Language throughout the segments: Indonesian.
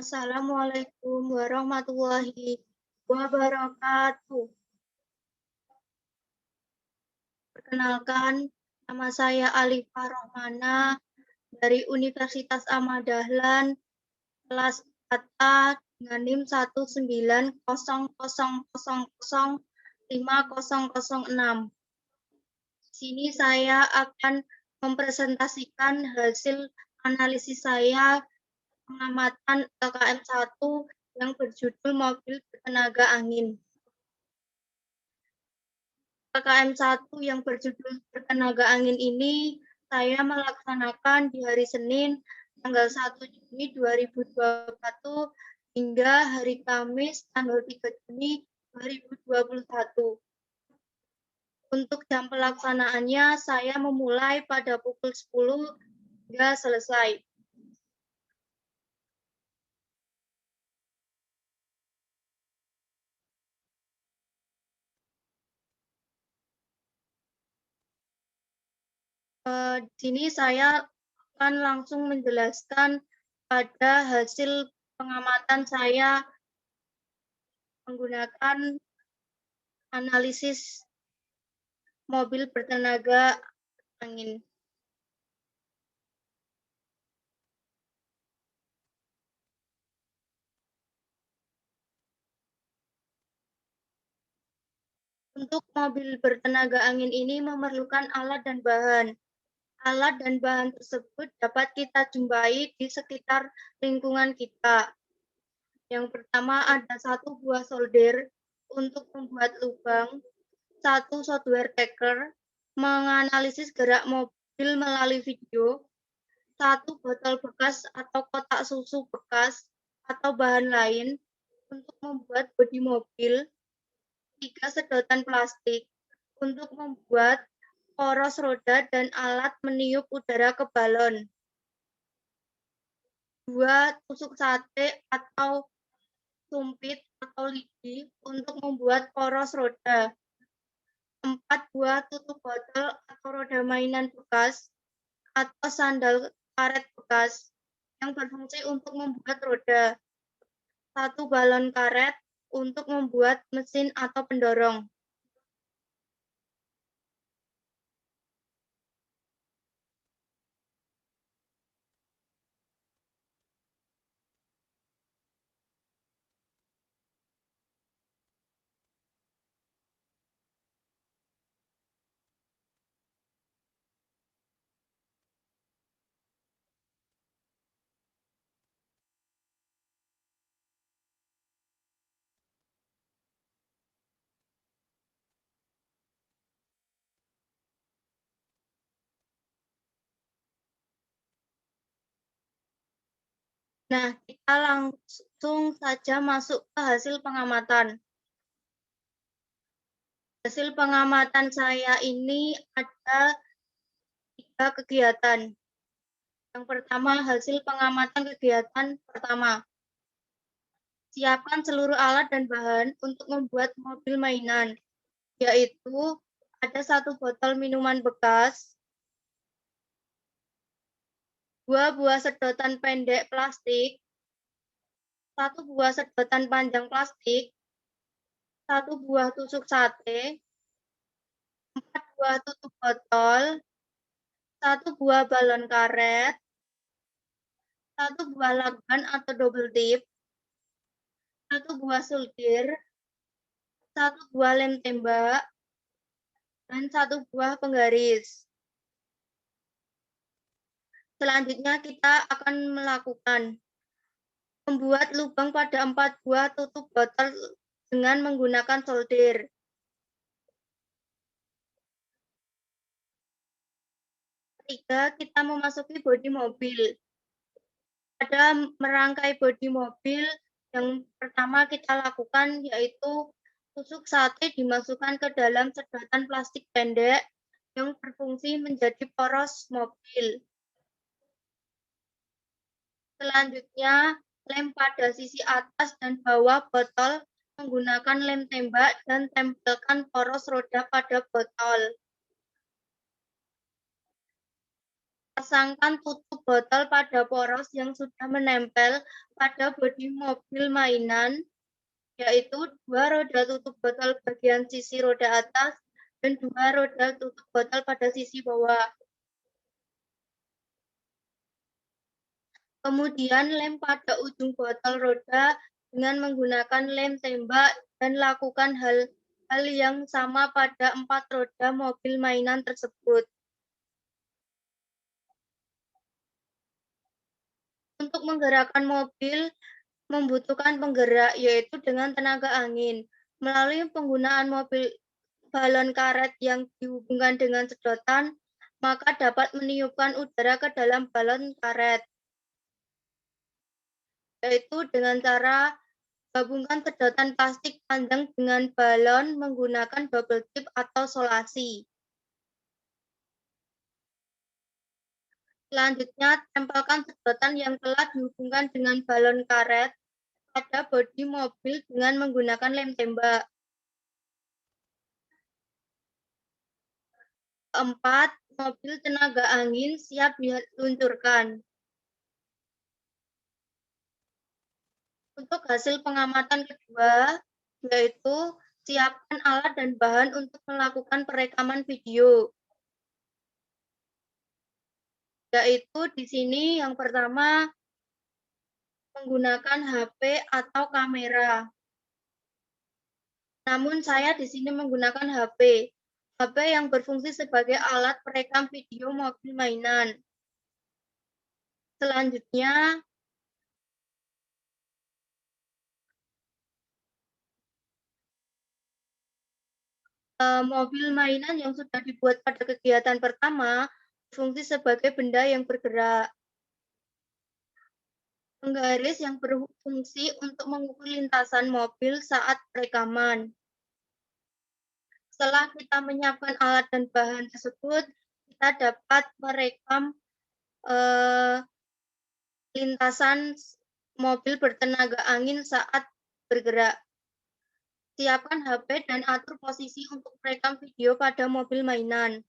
Assalamualaikum warahmatullahi wabarakatuh. Perkenalkan, nama saya Alifah Rohmana dari Universitas Ahmad Dahlan, kelas Kata dengan NIM 190005006. Di sini saya akan mempresentasikan hasil analisis saya pengamatan LKM 1 yang berjudul mobil bertenaga angin. LKM 1 yang berjudul bertenaga angin ini saya melaksanakan di hari Senin tanggal 1 Juni 2021 hingga hari Kamis tanggal 3 Juni 2021. Untuk jam pelaksanaannya saya memulai pada pukul 10 hingga selesai. Di sini saya akan langsung menjelaskan pada hasil pengamatan saya menggunakan analisis mobil bertenaga angin. Untuk mobil bertenaga angin ini memerlukan alat dan bahan. Alat dan bahan tersebut dapat kita jumpai di sekitar lingkungan kita. Yang pertama ada 1 buah solder untuk membuat lubang, 1 software tracker, menganalisis gerak mobil melalui video, 1 botol bekas atau kotak susu bekas atau bahan lain untuk membuat bodi mobil, 3 sedotan plastik untuk membuat poros roda dan alat meniup udara ke balon, 2 tusuk sate atau sumpit atau lidi untuk membuat poros roda, 4 buah tutup botol atau roda mainan bekas atau sandal karet bekas yang berfungsi untuk membuat roda, 1 balon karet untuk membuat mesin atau pendorong. Nah, kita langsung saja masuk ke hasil pengamatan. Hasil pengamatan saya ini ada 3 kegiatan. Yang pertama, hasil pengamatan kegiatan pertama. Siapkan seluruh alat dan bahan untuk membuat mobil mainan, yaitu ada 1 botol minuman bekas, 2 buah sedotan pendek plastik, 1 buah sedotan panjang plastik, 1 buah tusuk sate, 4 buah tutup botol, 1 buah balon karet, 1 buah lakban atau double tip, 1 buah sultir, 1 buah lem tembak, dan 1 buah penggaris. Selanjutnya kita akan melakukan membuat lubang pada 4 buah tutup botol dengan menggunakan solder. Ketiga, kita memasuki bodi mobil. Pada merangkai bodi mobil, yang pertama kita lakukan yaitu tusuk sate dimasukkan ke dalam sedotan plastik pendek yang berfungsi menjadi poros mobil. Selanjutnya, lem pada sisi atas dan bawah botol menggunakan lem tembak dan tempelkan poros roda pada botol. Pasangkan tutup botol pada poros yang sudah menempel pada bodi mobil mainan, yaitu 2 roda tutup botol bagian sisi roda atas dan 2 roda tutup botol pada sisi bawah. Kemudian lem pada ujung botol roda dengan menggunakan lem tembak dan lakukan hal yang sama pada 4 roda mobil mainan tersebut. Untuk menggerakkan mobil membutuhkan penggerak, yaitu dengan tenaga angin. Melalui penggunaan mobil balon karet yang dihubungkan dengan sedotan, maka dapat meniupkan udara ke dalam balon karet, yaitu dengan cara gabungkan sedotan plastik panjang dengan balon menggunakan double tip atau solasi. Selanjutnya, tempelkan sedotan yang telah dihubungkan dengan balon karet pada bodi mobil dengan menggunakan lem tembak. Keempat, mobil tenaga angin siap diluncurkan. Untuk hasil pengamatan kedua, yaitu siapkan alat dan bahan untuk melakukan perekaman video. Yaitu di sini yang pertama menggunakan HP atau kamera. Namun saya di sini menggunakan HP. HP yang berfungsi sebagai alat perekam video mobil mainan. Selanjutnya, mobil mainan yang sudah dibuat pada kegiatan pertama berfungsi sebagai benda yang bergerak. Penggaris yang berfungsi untuk mengukur lintasan mobil saat perekaman. Setelah kita menyiapkan alat dan bahan tersebut, kita dapat merekam lintasan mobil bertenaga angin saat bergerak. Siapkan HP dan atur posisi untuk merekam video pada mobil mainan.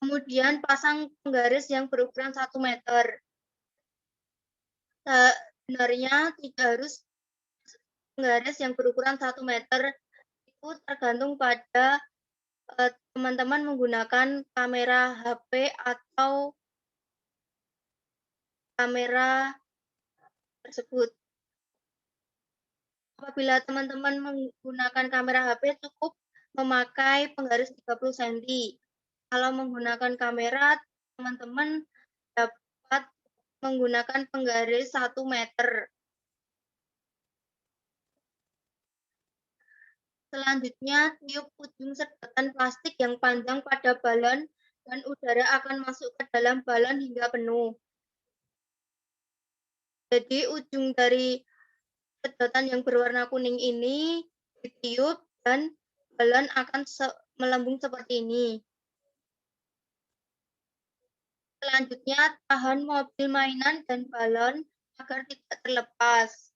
Kemudian pasang penggaris yang berukuran 1 meter. Sebenarnya tidak harus penggaris yang berukuran 1 meter, itu tergantung pada teman-teman menggunakan kamera HP atau kamera tersebut. Apabila teman-teman menggunakan kamera HP, cukup memakai penggaris 30 cm. Kalau menggunakan kamera, teman-teman dapat menggunakan penggaris 1 meter. Selanjutnya, tiup ujung sedotan plastik yang panjang pada balon dan udara akan masuk ke dalam balon hingga penuh. Jadi ujung dari sedotan yang berwarna kuning ini ditiup dan balon akan melambung seperti ini. Selanjutnya, tahan mobil mainan dan balon agar tidak terlepas.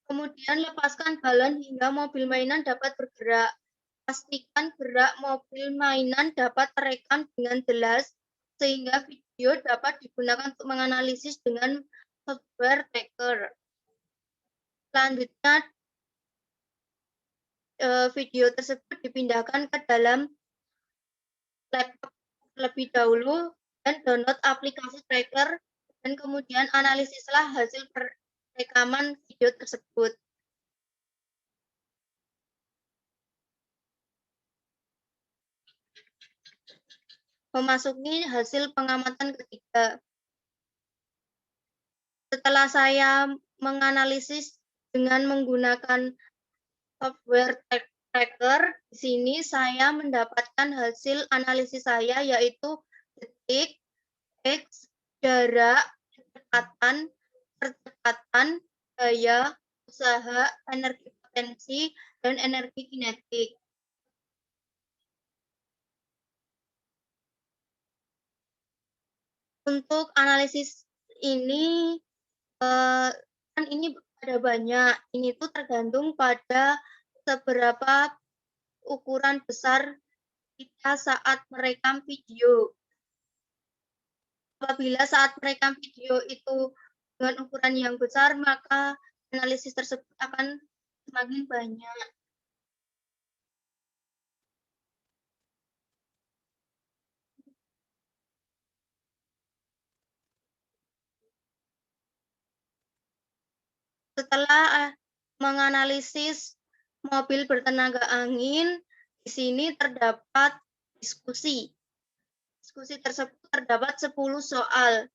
Kemudian lepaskan balon hingga mobil mainan dapat bergerak. Pastikan gerak mobil mainan dapat terekam dengan jelas sehingga video dapat digunakan untuk menganalisis dengan software tracker. Selanjutnya, video tersebut dipindahkan ke dalam laptop terlebih dahulu dan download aplikasi tracker dan kemudian analisislah hasil rekaman video tersebut. Memasuki hasil pengamatan ketiga. Setelah saya menganalisis dengan menggunakan software tracker, di sini saya mendapatkan hasil analisis saya yaitu detik, X, jarak, kecepatan, daya, usaha, energi potensi, dan energi kinetik. Untuk analisis ini, kan ini ada banyak. Ini tuh tergantung pada seberapa ukuran besar kita saat merekam video. Apabila saat merekam video itu dengan ukuran yang besar, maka analisis tersebut akan semakin banyak. Setelah menganalisis mobil bertenaga angin, di sini terdapat diskusi. Diskusi tersebut terdapat 10 soal,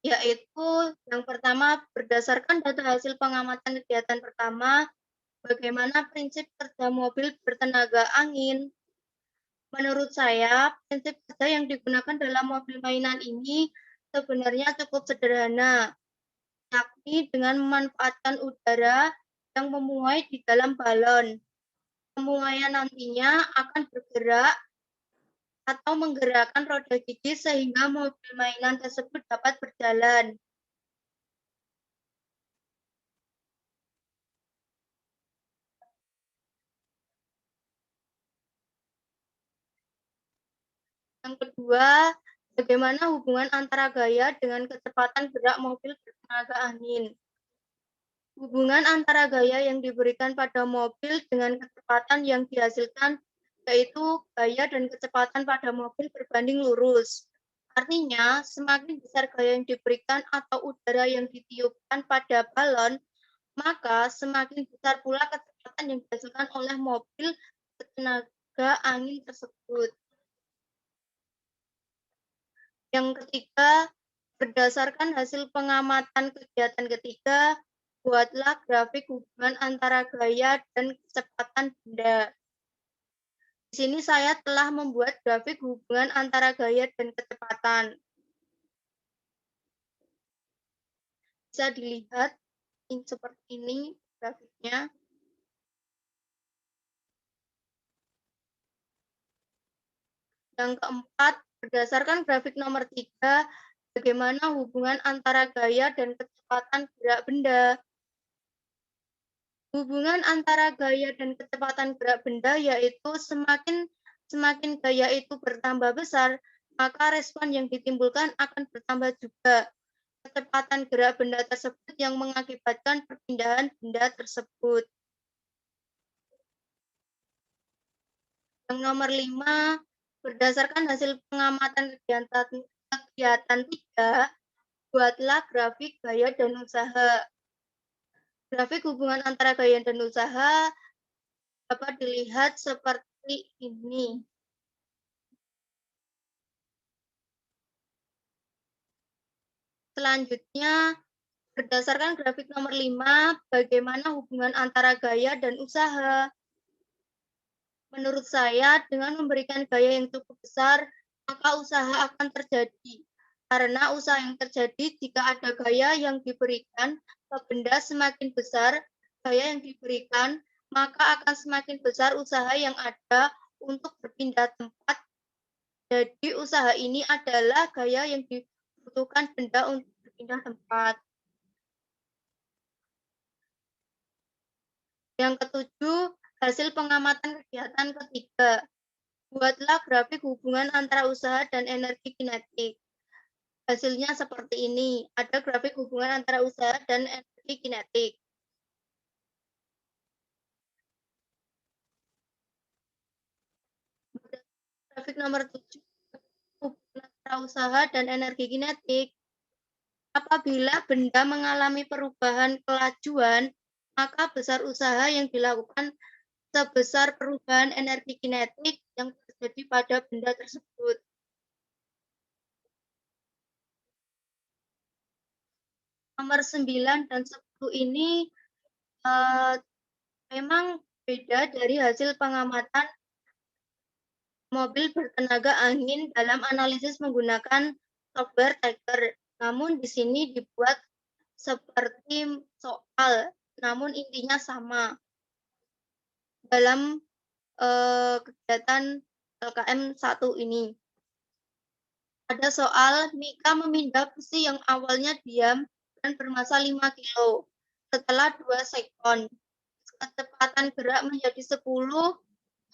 yaitu yang pertama, berdasarkan data hasil pengamatan kegiatan pertama, bagaimana prinsip kerja mobil bertenaga angin? Menurut saya, prinsip kerja yang digunakan dalam mobil mainan ini sebenarnya cukup sederhana, yakni dengan memanfaatkan udara yang memuai di dalam balon. Pemuaian nantinya akan bergerak atau menggerakkan roda gigi sehingga mobil mainan tersebut dapat berjalan. Yang kedua, bagaimana hubungan antara gaya dengan kecepatan gerak mobil bertenaga angin? Hubungan antara gaya yang diberikan pada mobil dengan kecepatan yang dihasilkan, yaitu gaya dan kecepatan pada mobil berbanding lurus. Artinya, semakin besar gaya yang diberikan atau udara yang ditiupkan pada balon, maka semakin besar pula kecepatan yang dihasilkan oleh mobil bertenaga angin tersebut. Yang ketiga, berdasarkan hasil pengamatan kegiatan ketiga, buatlah grafik hubungan antara gaya dan kecepatan benda. Di sini saya telah membuat grafik hubungan antara gaya dan kecepatan. Bisa dilihat seperti ini grafiknya. Yang keempat, berdasarkan grafik nomor 3, bagaimana hubungan antara gaya dan kecepatan gerak benda. Hubungan antara gaya dan kecepatan gerak benda yaitu semakin gaya itu bertambah besar, maka respon yang ditimbulkan akan bertambah juga. Kecepatan gerak benda tersebut yang mengakibatkan perpindahan benda tersebut. Yang nomor 5, berdasarkan hasil pengamatan kegiatan 3, buatlah grafik gaya dan usaha. Grafik hubungan antara gaya dan usaha dapat dilihat seperti ini. Selanjutnya, berdasarkan grafik nomor 5, bagaimana hubungan antara gaya dan usaha? Menurut saya, dengan memberikan gaya yang cukup besar, maka usaha akan terjadi. Karena usaha yang terjadi jika ada gaya yang diberikan ke benda semakin besar, gaya yang diberikan, maka akan semakin besar usaha yang ada untuk berpindah tempat. Jadi usaha ini adalah gaya yang dibutuhkan benda untuk berpindah tempat. Yang ketujuh, hasil pengamatan kegiatan ketiga. Buatlah grafik hubungan antara usaha dan energi kinetik. Hasilnya seperti ini. Ada grafik hubungan antara usaha dan energi kinetik. Grafik nomor 7, hubungan antara usaha dan energi kinetik. Apabila benda mengalami perubahan kelajuan, maka besar usaha yang dilakukan sebesar perubahan energi kinetik yang terjadi pada benda tersebut. Nomor 9 dan 10 ini memang beda dari hasil pengamatan mobil bertenaga angin dalam analisis menggunakan software Tiger. Namun di sini dibuat seperti soal, namun intinya sama dalam kegiatan LKM 1 ini. Ada soal, Mika memindah besi yang awalnya diam dan bermassa 5 kilo setelah 2 sekon. Kecepatan gerak menjadi 10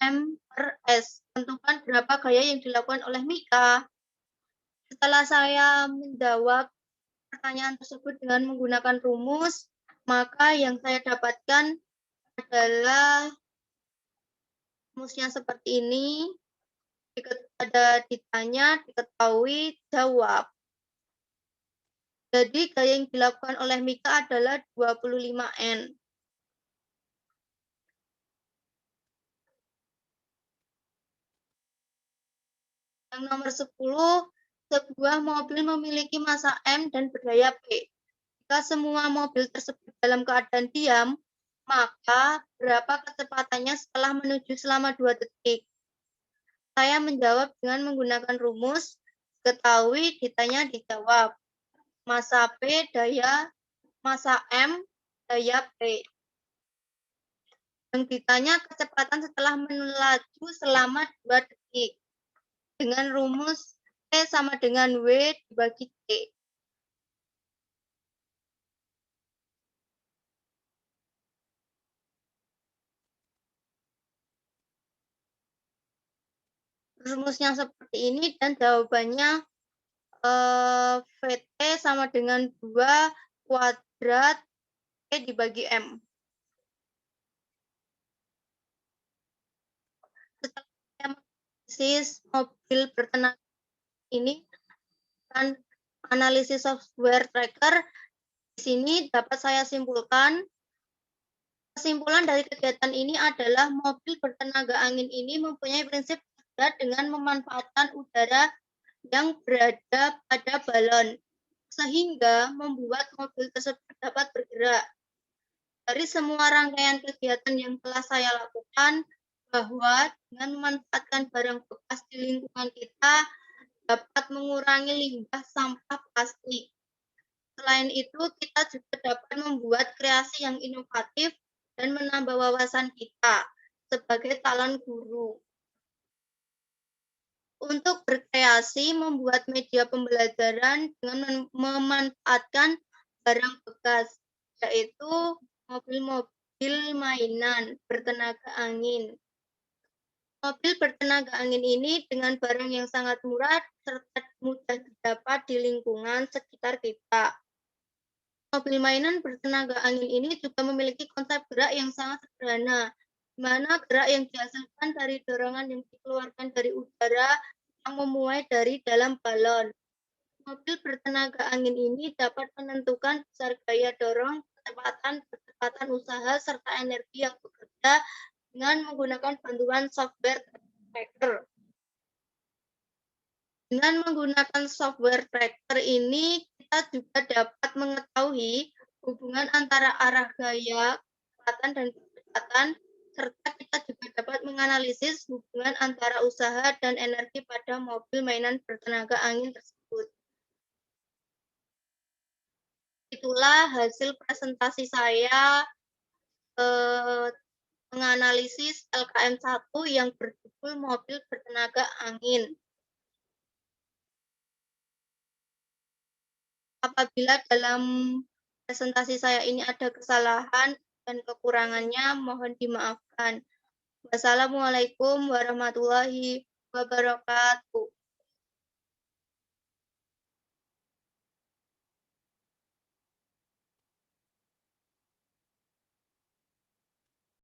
M per S. Tentukan berapa gaya yang dilakukan oleh Mika. Setelah saya menjawab pertanyaan tersebut dengan menggunakan rumus, maka yang saya dapatkan adalah rumusnya seperti ini. Ada ditanya, diketahui, jawab. Jadi gaya yang dilakukan oleh Mika adalah 25N. Yang nomor 10, sebuah mobil memiliki massa M dan berdaya P. Jika semua mobil tersebut dalam keadaan diam, maka berapa kecepatannya setelah menuju selama 2 detik? Saya menjawab dengan menggunakan rumus, ketahui, ditanya, dijawab. Massa P, massa M, daya P. Yang ditanya kecepatan setelah melaju selama 2 detik. Dengan rumus T sama dengan W dibagi T. Rumusnya seperti ini dan jawabannya VT sama dengan 2 kuadrat T dibagi M. Setelah saya menganalisis mobil bertenaga ini, kan analisis software tracker, di sini dapat saya simpulkan. Kesimpulan dari kegiatan ini adalah mobil bertenaga angin ini mempunyai prinsip kerja dengan memanfaatkan udara yang berada pada balon, sehingga membuat mobil tersebut dapat bergerak. Dari semua rangkaian kegiatan yang telah saya lakukan, bahwa dengan memanfaatkan barang bekas di lingkungan kita dapat mengurangi limbah sampah plastik. Selain itu, kita juga dapat membuat kreasi yang inovatif dan menambah wawasan kita sebagai calon guru. Untuk berkreasi membuat media pembelajaran dengan memanfaatkan barang bekas, yaitu mobil-mobil mainan bertenaga angin. Mobil bertenaga angin ini dengan barang yang sangat murah serta mudah didapat di lingkungan sekitar kita. Mobil mainan bertenaga angin ini juga memiliki konsep gerak yang sangat sederhana, di mana gerak yang dihasilkan dari dorongan yang dikeluarkan dari udara yang memuai dari dalam balon. Mobil bertenaga angin ini dapat menentukan besar gaya dorong, kecepatan usaha, serta energi yang bekerja dengan menggunakan bantuan software tracker. Dengan menggunakan software tracker ini, kita juga dapat mengetahui hubungan antara arah gaya, kecepatan, dan kecepatan, serta kita juga dapat menganalisis hubungan antara usaha dan energi pada mobil mainan bertenaga angin tersebut. Itulah hasil presentasi saya menganalisis LKM 1 yang berjudul mobil bertenaga angin. Apabila dalam presentasi saya ini ada kesalahan dan kekurangannya, mohon dimaafkan. Wassalamualaikum warahmatullahi wabarakatuh.